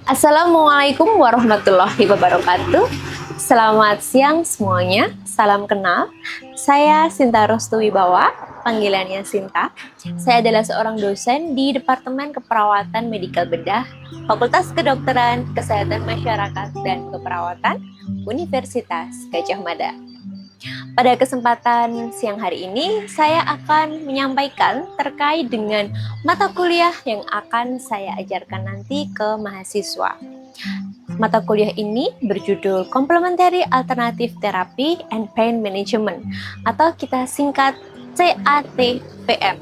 Assalamualaikum warahmatullahi wabarakatuh. Selamat siang semuanya. Salam kenal. Saya Sinta Rostuwibawa, panggilannya Sinta. Saya adalah seorang dosen di Departemen Keperawatan Medikal Bedah, Fakultas Kedokteran, Kesehatan Masyarakat dan Keperawatan, Universitas Gadjah Mada. Pada kesempatan siang hari ini, saya akan menyampaikan terkait dengan mata kuliah yang akan saya ajarkan nanti ke mahasiswa. Mata kuliah ini berjudul Complementary Alternative Therapy and Pain Management, atau kita singkat CATPM.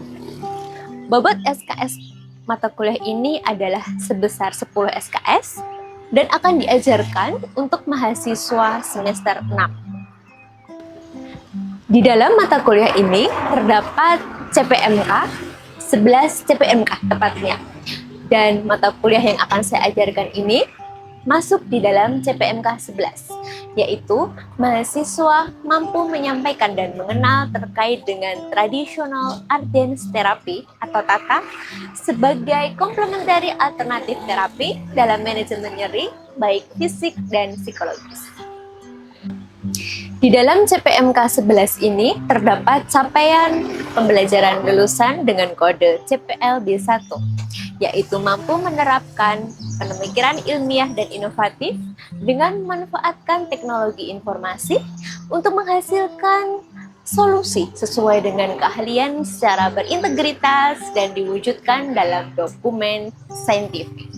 Bobot SKS mata kuliah ini adalah sebesar 10 SKS dan akan diajarkan untuk mahasiswa semester 6. Di dalam mata kuliah ini terdapat CPMK, 11 CPMK tepatnya. Dan mata kuliah yang akan saya ajarkan ini masuk di dalam CPMK 11, yaitu mahasiswa mampu menyampaikan dan mengenal terkait dengan traditional art dance therapy atau TATA sebagai complementary alternative therapy dalam manajemen nyeri baik fisik dan psikologis. Di dalam CPMK 11 ini terdapat capaian pembelajaran lulusan dengan kode CPLB1, yaitu mampu menerapkan pemikiran ilmiah dan inovatif dengan memanfaatkan teknologi informasi untuk menghasilkan solusi sesuai dengan keahlian secara berintegritas dan diwujudkan dalam dokumen saintifik.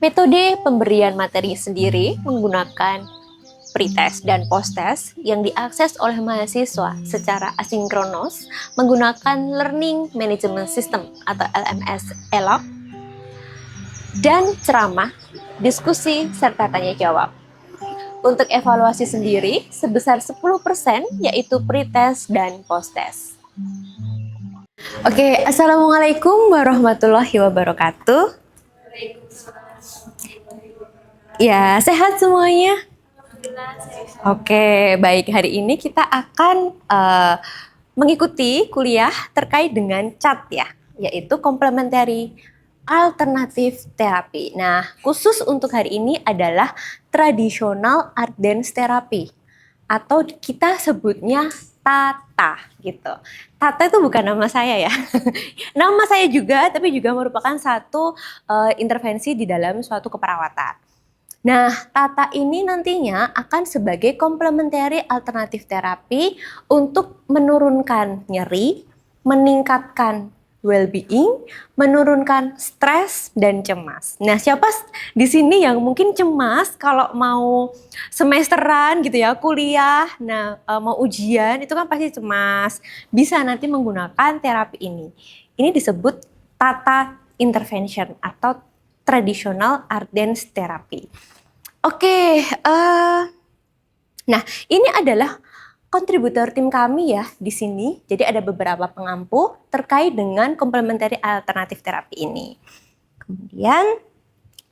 Metode pemberian materi sendiri menggunakan pretest dan posttest yang diakses oleh mahasiswa secara asinkronos menggunakan Learning Management System atau LMS ELOC, dan ceramah, diskusi, serta tanya jawab. Untuk evaluasi sendiri sebesar 10% yaitu pretest dan posttest. Oke, Assalamualaikum warahmatullahi wabarakatuh. Ya, sehat semuanya? Oke, baik. Hari ini kita akan mengikuti kuliah terkait dengan CAT ya, yaitu Complementary Alternative Therapy. Nah, khusus untuk hari ini adalah Traditional Art Dance Therapy atau kita sebutnya TATA gitu. TATA itu bukan nama saya ya. Nama saya juga, tapi juga merupakan satu intervensi di dalam suatu keperawatan. Nah, TATA ini nantinya akan sebagai complementary alternative therapy untuk menurunkan nyeri, meningkatkan well-being, menurunkan stres dan cemas. Nah, siapa di sini yang mungkin cemas kalau mau semesteran gitu ya, kuliah, mau ujian itu kan pasti cemas. Bisa nanti menggunakan terapi ini. Ini disebut TATA intervention atau traditional art dance therapy. Oke, nah ini adalah kontributor tim kami ya di sini. Jadi ada beberapa pengampu terkait dengan complementary alternative therapy ini. Kemudian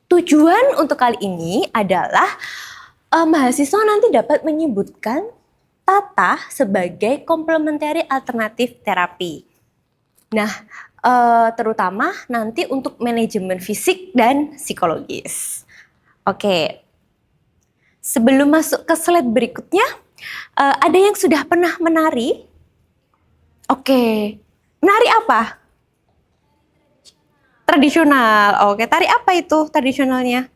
tujuan untuk kali ini adalah mahasiswa nanti dapat menyebutkan TATA sebagai complementary alternative therapy. Nah, terutama nanti untuk manajemen fisik dan psikologis. Oke. Sebelum masuk ke slide berikutnya, ada yang sudah pernah menari? Oke, menari apa? Tradisional. Oke, tari apa itu tradisionalnya?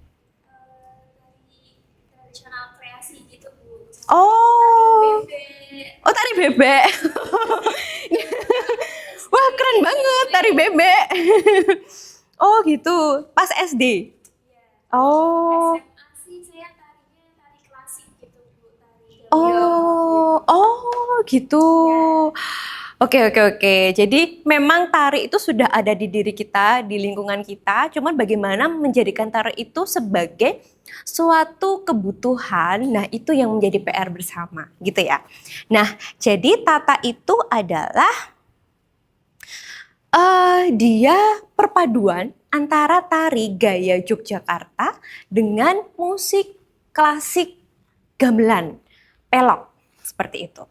Tradisional kreasi gitu, Bu. Oh, Bebek. oh tari bebek. Wah, keren banget tari bebek. Oh gitu, pas SD. Oh. SMA sih saya tarinya tari klasik gitu, Bu. Tari Oh gitu. Oke. Jadi memang tari itu sudah ada di diri kita, di lingkungan kita. Cuman bagaimana menjadikan tari itu sebagai suatu kebutuhan, nah itu yang menjadi PR bersama gitu ya. Nah, jadi tata itu adalah dia perpaduan antara tari gaya Yogyakarta dengan musik klasik gamelan, pelok, seperti itu.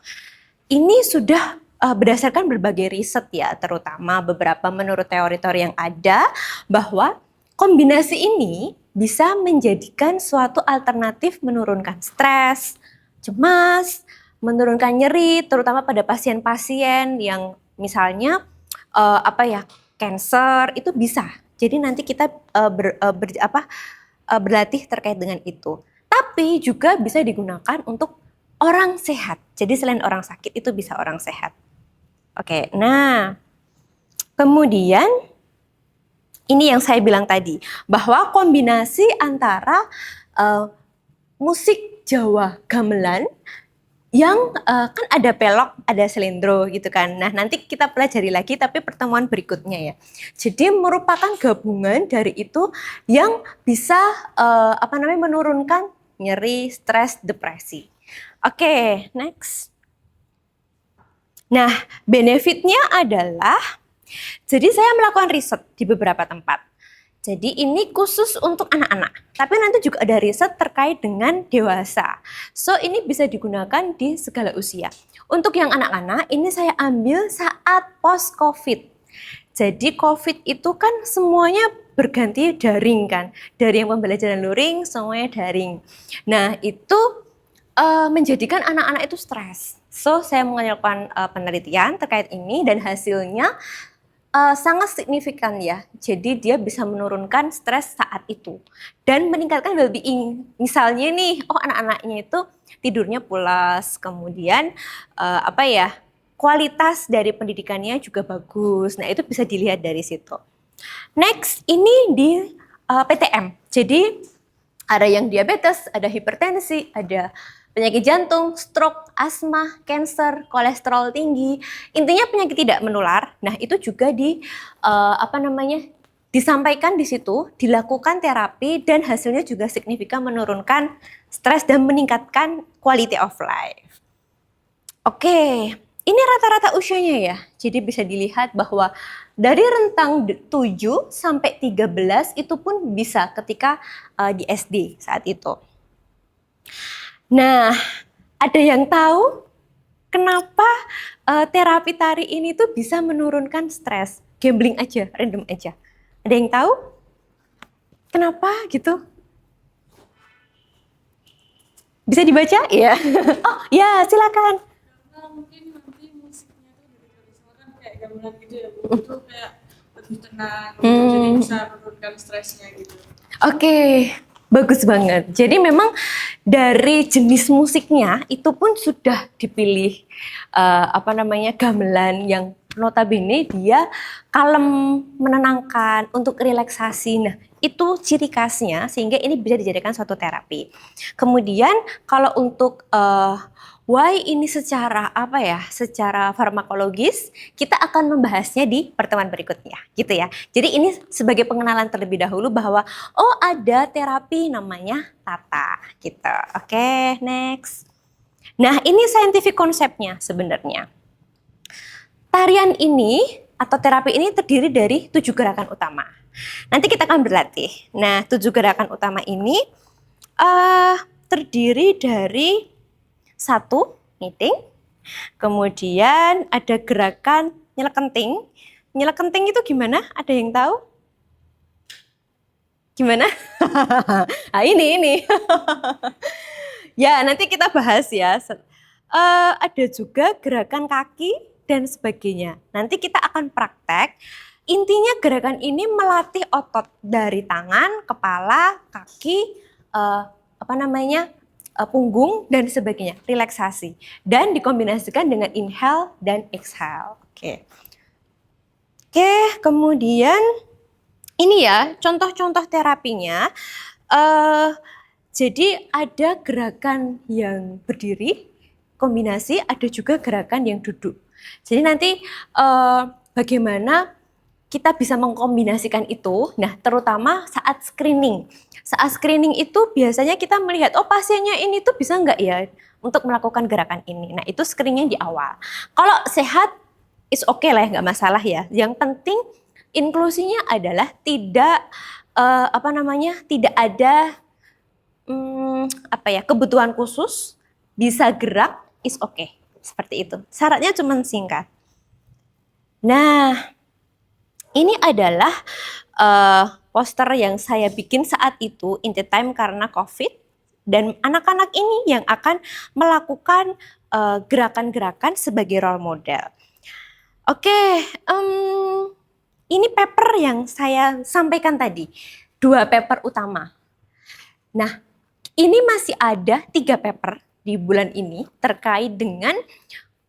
Ini sudah berdasarkan berbagai riset ya, terutama beberapa menurut teori-teori yang ada, bahwa kombinasi ini bisa menjadikan suatu alternatif menurunkan stres, cemas, menurunkan nyeri, terutama pada pasien-pasien yang misalnya cancer itu bisa. Jadi nanti kita berlatih terkait dengan itu. Tapi juga bisa digunakan untuk orang sehat. Jadi selain orang sakit itu bisa orang sehat. Oke, nah kemudian ini yang saya bilang tadi, bahwa kombinasi antara musik Jawa gamelan yang kan ada pelok, ada selendro gitu kan. Nah, nanti kita pelajari lagi tapi pertemuan berikutnya ya. Jadi merupakan gabungan dari itu yang bisa menurunkan nyeri, stres, depresi. Oke, next. Nah, benefitnya adalah jadi saya melakukan riset di beberapa tempat. Jadi ini khusus untuk anak-anak, tapi nanti juga ada riset terkait dengan dewasa. So ini bisa digunakan di segala usia. Untuk yang anak-anak ini saya ambil saat post-COVID. Jadi COVID itu kan semuanya berganti daring kan. Dari yang pembelajaran luring semuanya daring. Nah itu menjadikan anak-anak itu stres. So saya melakukan penelitian terkait ini dan hasilnya sangat signifikan ya. Jadi dia bisa menurunkan stres saat itu dan meningkatkan well-being. Misalnya nih, anak-anaknya itu tidurnya pulas, kemudian kualitas dari pendidikannya juga bagus. Nah, itu bisa dilihat dari situ. Next, ini di PTM. Jadi ada yang diabetes, ada hipertensi, ada penyakit jantung, stroke, asma, kanker, kolesterol tinggi, intinya penyakit tidak menular. Nah, itu juga disampaikan di situ, dilakukan terapi dan hasilnya juga signifikan menurunkan stres dan meningkatkan quality of life. Oke, ini rata-rata usianya ya. Jadi bisa dilihat bahwa dari rentang 7 sampai 13 itu pun bisa ketika di SD saat itu. Nah, ada yang tahu kenapa terapi tari ini tuh bisa menurunkan stres? Gambling aja, random aja. Ada yang tahu? Kenapa gitu? Bisa dibaca? Ya. Oh, ya, silakan. Karena mungkin nanti musiknya tuh dari tradisional kan kayak gamelan gitu ya, Bu. Itu kayak lebih tenang gitu, jadi bisa menurunkan stresnya gitu. Oke. Bagus banget. Jadi memang dari jenis musiknya itu pun sudah dipilih gamelan yang notabene dia kalem, menenangkan, untuk relaksasi. Nah, itu ciri khasnya sehingga ini bisa dijadikan suatu terapi. Kemudian kalau untuk why ini secara farmakologis, kita akan membahasnya di pertemuan berikutnya, gitu ya. Jadi ini sebagai pengenalan terlebih dahulu bahwa ada terapi namanya Thata, gitu. Oke, next. Nah, ini scientific konsepnya sebenarnya. Tarian ini atau terapi ini terdiri dari 7 gerakan utama. Nanti kita akan berlatih. Nah, 7 gerakan utama ini terdiri dari 1, knitting, kemudian ada gerakan nyelekenting. Nyelekenting itu gimana? Ada yang tahu? Gimana? Nah, ini. Ya, nanti kita bahas ya. Ada juga gerakan kaki dan sebagainya. Nanti kita akan praktek. Intinya gerakan ini melatih otot dari tangan, kepala, kaki, punggung dan sebagainya, relaksasi dan dikombinasikan dengan inhale dan exhale. Oke, kemudian ini ya contoh-contoh terapinya. Jadi ada gerakan yang berdiri, kombinasi, ada juga gerakan yang duduk. Jadi nanti bagaimana kita bisa mengkombinasikan itu. Nah, terutama saat screening. Saat screening itu biasanya kita melihat, pasiennya ini tuh bisa nggak ya untuk melakukan gerakan ini. Nah, itu screeningnya di awal. Kalau sehat, it's okay lah, nggak masalah ya. Yang penting inklusinya adalah tidak tidak ada kebutuhan khusus, bisa gerak, is okay. Seperti itu. Syaratnya cuma singkat. Nah, ini adalah poster yang saya bikin saat itu in the time karena COVID, dan anak-anak ini yang akan melakukan gerakan-gerakan sebagai role model. Oke, ini paper yang saya sampaikan tadi, 2 paper utama. Nah, ini masih ada 3 paper di bulan ini terkait dengan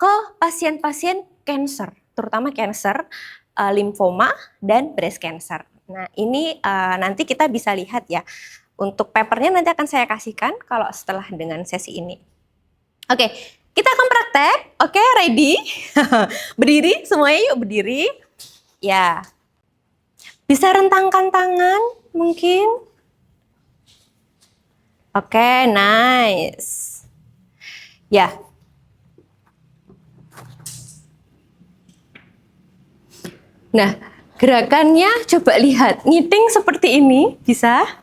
ke pasien-pasien cancer, terutama cancer, limfoma, dan breast cancer. Nah, ini nanti kita bisa lihat ya. Untuk papernya nanti akan saya kasihkan kalau setelah dengan sesi ini. Oke, kita akan praktek. Oke, ready? Berdiri, semuanya yuk berdiri. Ya, bisa rentangkan tangan mungkin. Oke, nice. Ya. Nah, gerakannya coba lihat. Ngiting seperti ini, bisa?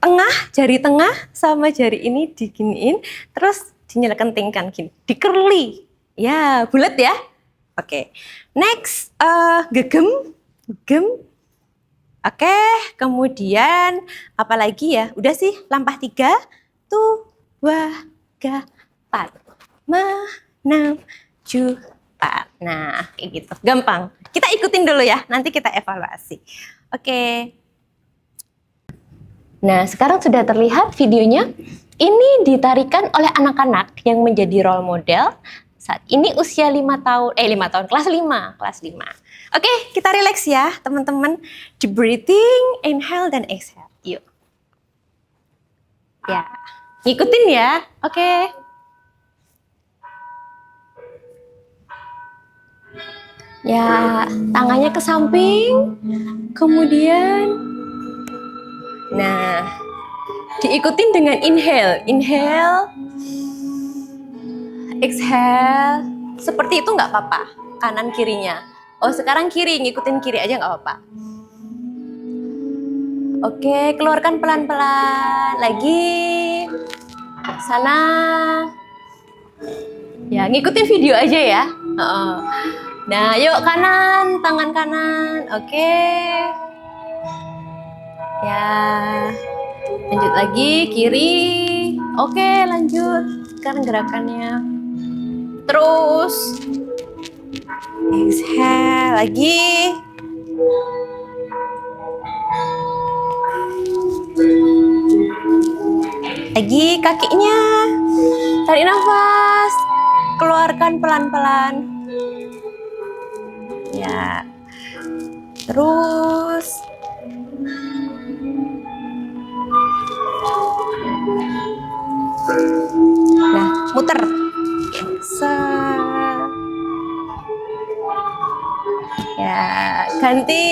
Tengah, jari tengah sama jari ini diginiin, terus dinyelkentingkan gini, dikerli. Ya, bulat ya. Oke. Next, gegem, gem. Oke, kemudian apa lagi ya? Udah sih, lampah 3, 2, 3, 4, 5, 6, 7, 4. Nah, kayak gitu. Gampang. Kita ikutin dulu ya, nanti kita evaluasi. Oke. Nah, sekarang sudah terlihat videonya. Ini ditarikan oleh anak-anak yang menjadi role model. Saat ini usia 5 tahun, kelas 5. Oke, kita relax ya, teman-teman. Deep breathing, inhale dan exhale. Yuk. Ya, ngikutin ya. Oke. Ya, tangannya ke samping. Kemudian nah, diikutin dengan inhale, exhale. Seperti itu nggak apa-apa, kanan kirinya. Oh, sekarang kiri, ngikutin kiri aja nggak apa-apa. Oke, keluarkan pelan-pelan. Lagi, sana. Ya, ngikutin video aja ya. Nah, yuk kanan, tangan kanan. Oke. Ya, lanjut lagi kiri. Oke, lanjut. Sekarang gerakannya. Terus. Exhale lagi. Lagi kakinya. Tarik nafas. Keluarkan pelan-pelan. Ya. Terus. Nah, muter. Ya, ganti.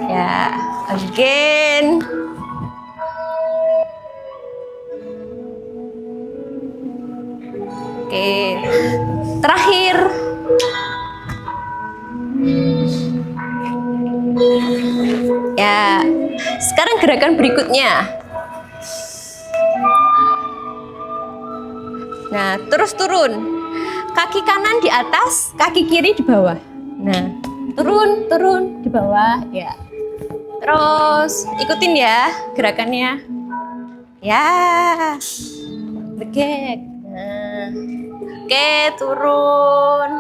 Ya, again. Oke. Terakhir. Ya, sekarang gerakan berikutnya. Nah, terus turun. Kaki kanan di atas, kaki kiri di bawah. Nah, turun di bawah, ya. Terus ikutin ya gerakannya. Ya, begek. Nah, oke, turun.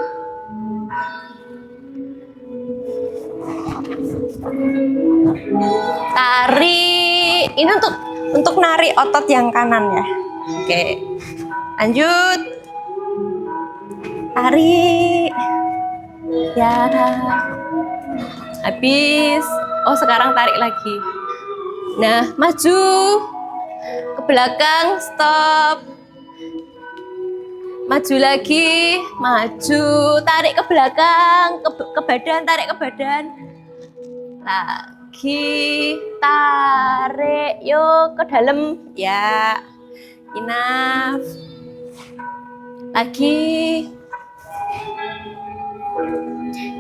Tarik. Ini untuk narik otot yang kanan ya. Oke. Lanjut. Tarik. Ya. Habis. Oh, sekarang tarik lagi. Nah, maju. Ke belakang, stop. Maju lagi, maju. Tarik ke belakang, ke badan, tarik ke badan. Lagi, tarik, yuk ke dalam, ya, enough. Lagi,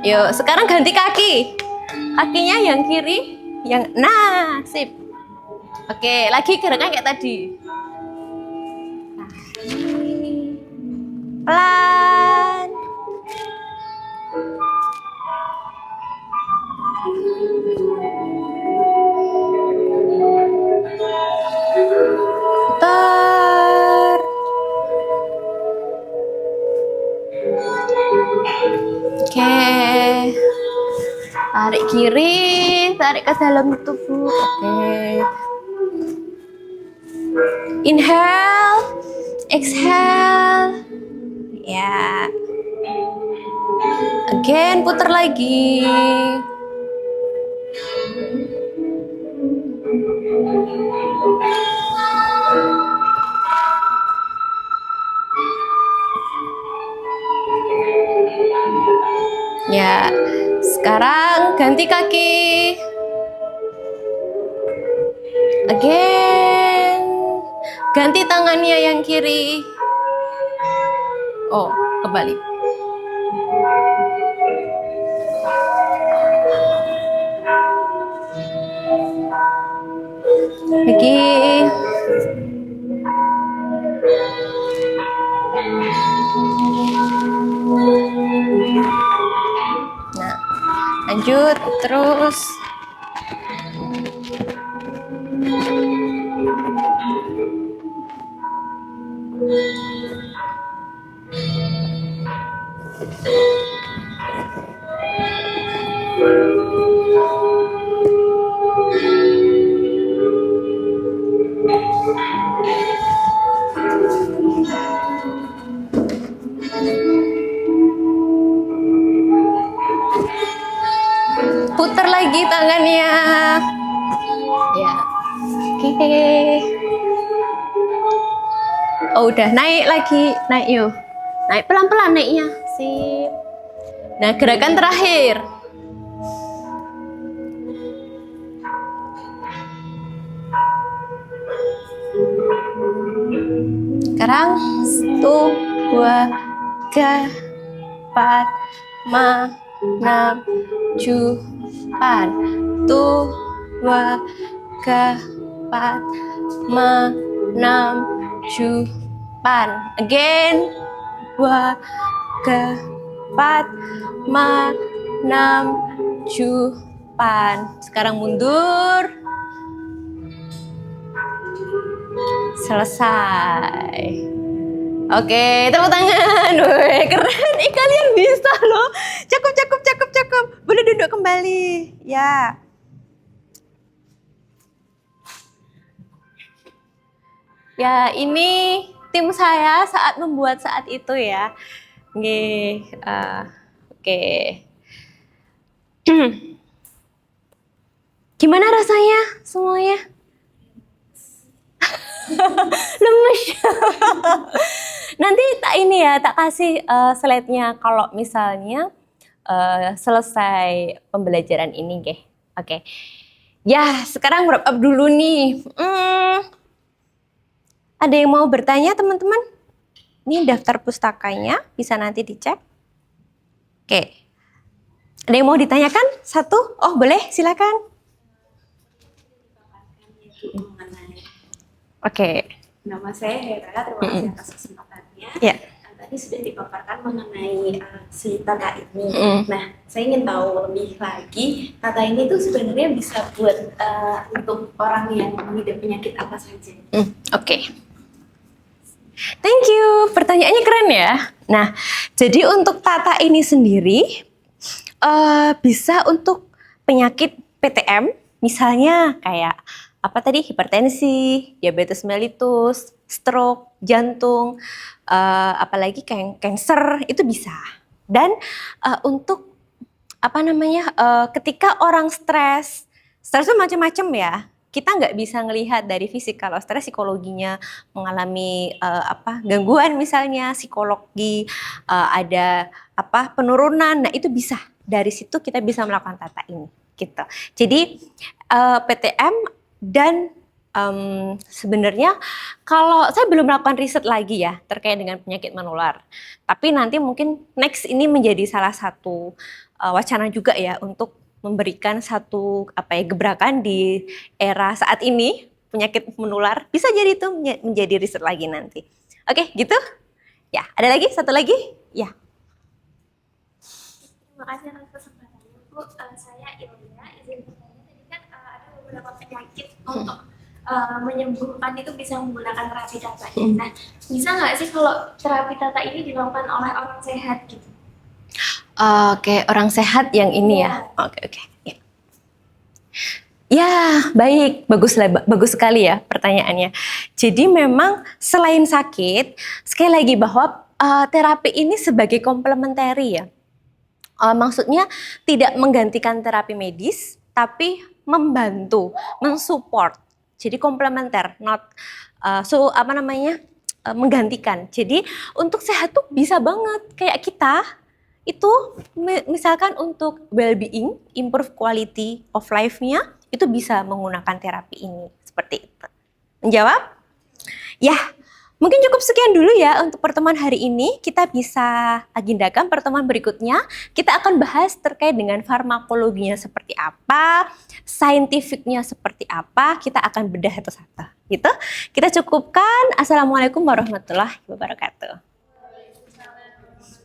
yuk. Sekarang ganti kaki, kakinya yang kiri, nah, sip. Oke, lagi gerakan kayak tadi. Pelan. Oke. Tarik kiri, tarik ke dalam tubuh. Oke. Inhale, exhale. Ya. Again, putar lagi. Ya, sekarang ganti kaki. Again. Ganti tangannya yang kiri. Oh, kembali. Lagi. Nah, lanjut terus. Putar lagi tangannya. Ya. Oke. Oh, udah naik lagi. Naik yuk. Naik pelan-pelan naiknya. Sip. Nah, gerakan terakhir. Sekarang 1, 2, 3, 4, 5, 6, 7, 8. 1, 2, 3, 4, 5, 6, 7, 8. Again. 2, 3, 4, 5, 6, 7, 8. Sekarang mundur. Selesai. Oke, tepuk tangan. Wih, keren. Kalian bisa loh. Cukup, cukup, cukup, cukup. Boleh duduk kembali. Ya. Ya, ini tim saya saat membuat saat itu ya. Oke. Gimana rasanya semuanya? Lemes. Nanti tak kasih slide-nya kalau misalnya selesai pembelajaran ini, Oke. Oke. Ya, sekarang wrap up dulu nih. Ada yang mau bertanya, teman-teman? Ini daftar pustakanya, bisa nanti dicek. Oke. Ada yang mau ditanyakan? Satu? Oh, boleh, silakan. Oke. Nama saya Hera, terima kasih atas kesempatannya. Ya. Tadi sudah dipaparkan mengenai si Tata ini. Nah, saya ingin tahu lebih lagi, Tata ini tuh sebenarnya bisa buat untuk orang yang mengidap penyakit apa saja? Oke. Thank you, pertanyaannya keren ya. Nah, jadi untuk Tata ini sendiri bisa untuk penyakit PTM, misalnya kayak apa tadi, hipertensi, diabetes mellitus, stroke, jantung, apalagi cancer itu bisa. Dan untuk ketika orang stres itu macam-macam ya. Kita nggak bisa ngelihat dari fisik, kalau stres psikologinya mengalami gangguan misalnya psikologi, ada penurunan. Nah, itu bisa dari situ kita bisa melakukan Tata ini gitu. Jadi PTM dan sebenarnya kalau saya belum melakukan riset lagi ya terkait dengan penyakit menular, tapi nanti mungkin next ini menjadi salah satu wacana juga ya untuk memberikan satu gebrakan di era saat ini penyakit menular, bisa jadi itu menjadi riset lagi nanti. Oke, gitu ya. Ada lagi satu lagi ya. Terima kasih atas kesempatannya, Bu. Saya Ilya, izin bertanya, tadi kan ada beberapa penyakit untuk menyembuhkan itu bisa menggunakan terapi Tata. Nah, bisa nggak sih kalau terapi Tata ini dilakukan oleh orang sehat gitu? Oke, orang sehat yang ini ya. Oke. Ya. Ya, baik, bagus sekali ya pertanyaannya. Jadi memang selain sakit, sekali lagi bahwa terapi ini sebagai komplementari ya. Maksudnya tidak menggantikan terapi medis, tapi membantu, mensupport. Jadi komplementer, not menggantikan. Jadi untuk sehat tuh bisa banget kayak kita itu misalkan untuk well-being, improve quality of life-nya itu bisa menggunakan terapi ini seperti itu. Menjawab? Ya. Mungkin cukup sekian dulu ya untuk pertemuan hari ini. Kita bisa agendakan pertemuan berikutnya. Kita akan bahas terkait dengan farmakologinya seperti apa, saintifiknya seperti apa. Kita akan bedah satu-satu. Gitu. Kita cukupkan. Assalamualaikum warahmatullahi wabarakatuh.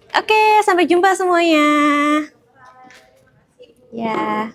Oke, sampai jumpa semuanya. Ya.